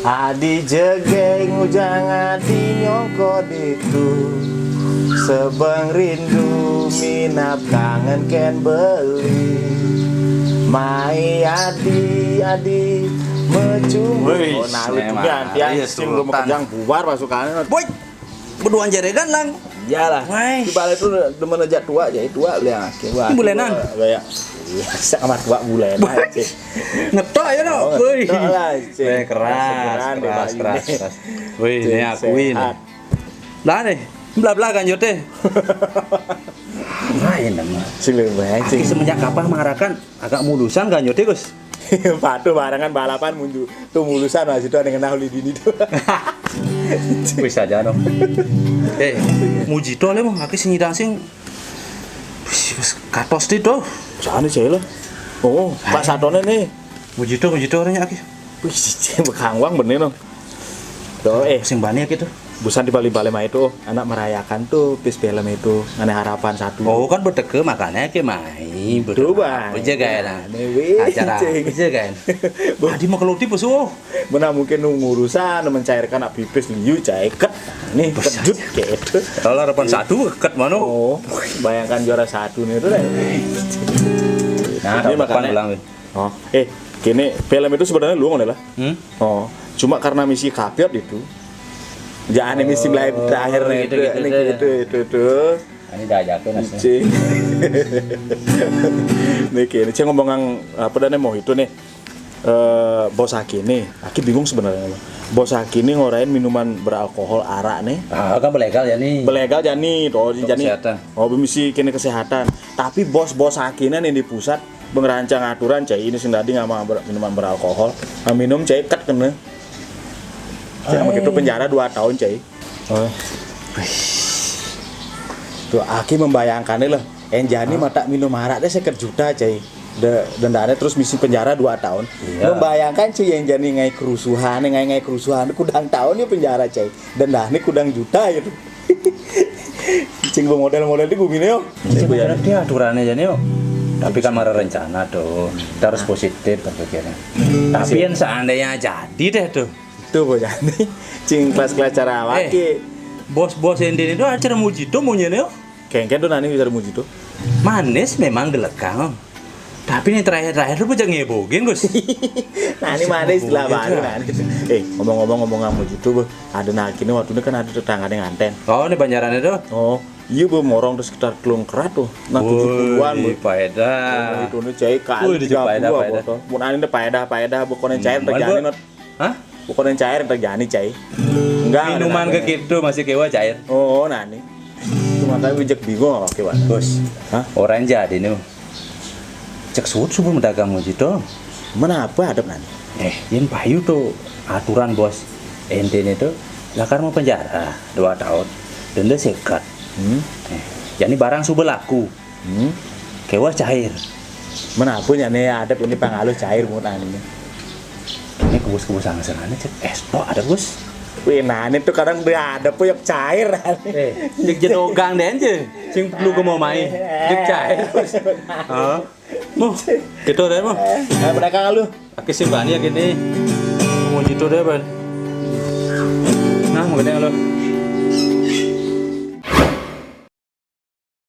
Adi jegeng ujang adi nyongko ditu sebeng rindu minap kangen ken beli mai adi mecung nah itu gantian sing lu kejang bubar pasukannya boy berduaan jaregan lang iyalah di balik itu demen aja tua jadi tua liang bulenan kayak sama tua bulan ngetok ya no wih keras wih ini akuin lah nih belah kan yote main nama sing lebih sing semenjak kapan mengarahkan agak mulusan kan yote Gus patuh barengan balapan mundur tuh mulusan masih tuh ada yang kenal di dini tuh bisa aja dong mujito le mau aki sing nyidang sing katos di tuh sana sih lo oh pak satone nih mujito orangnya aki wih bekangwang bener dong tuh sing banyak gitu busan di Bali-Bali mah itu anak merayakan tuh pis film itu aneh harapan satu oh kan berdeke makanya ke mai betul bang penjagaan acara penjagaan tadi mau keluti pesuh mana mungkin ngurusan mencairkan abipis liu caiket nih kejut gitu kalau harapan satu ket mana oh bayangkan juara satu nih itu deh nah ini makanya oh gini film itu sebenarnya lu nggak lah oh cuma karena misi kapiot itu jangan misi live terakhir itu. Ini dah jatuh nasi. Nih kini saya ngomong apa dan mau itu nih bos Aki nih. Aki bingung sebenarnya. Bos Aki nih ngorain minuman beralkohol arak nih. Ah kan belegal ya nih. Belegal ya nih, toh jadi. Oh misi kini kesehatan. Tapi bos Aki nih di pusat merancang aturan cai ini sing tadi nggak mau minuman beralkohol. Minum cai ket kena. Sama gitu penjara 2 tahun cai. Tuh Aki membayangkannya loh. Enjani mata minum arak deh 1 juta cai. Dendanya terus misi penjara 2 tahun. Iya. Membayangkan cuy Enjani ngai kerusuhan kudang tahun ya penjara cai. Dendanya kudang juta gitu. Cing model-model di gini yo. Dia aturannya jadi yo. Tapi kan marah rencana tuh. Kita harus positif berpikirnya. Tapi yang seandainya jadi deh tuh. Tuh bocah nih cing kelas-kelas cara awake bos-bos Enden itu acara mujito maunya nih kengken tuh nani bisa mujito manis memang gelekang tapi ini terakhir tuh bocah ngebogin Gus nani manis lah baru nani ngomong mujito ada nak ini waktu ini kan ada tetangga yang nganten oh ini Banjaran itu oh iya bu morong tuh sekitar kelung kerat tuh nah 70-an bu paedah itu nih cai kali 30 mun ani paedah bukannya cair terjadi not hah bukan yang cair terjadi cai enggak minuman ke gitu masih kewa cair oh nani itu makanya bijak bingung oke Pak bos orang jadi nih cek suut sebelum dagang mujito mana apa adab nani yang payu tuh aturan bos enten itu lah kan mau penjara 2 tahun denda sekat jadi barang sudah laku kewa cair mana pun ya nih adab ini pengaluh cair mau nani ini kebus-kebus angserannya cek esto ada bos wih nah ini tuh kadang udah ada pun yang cair cek jedogang deh aja sing perlu ke mau main cek cair bos mau gitu deh mau mereka lu pakai sih banyak gini mau gitu deh ban nah mau gini lo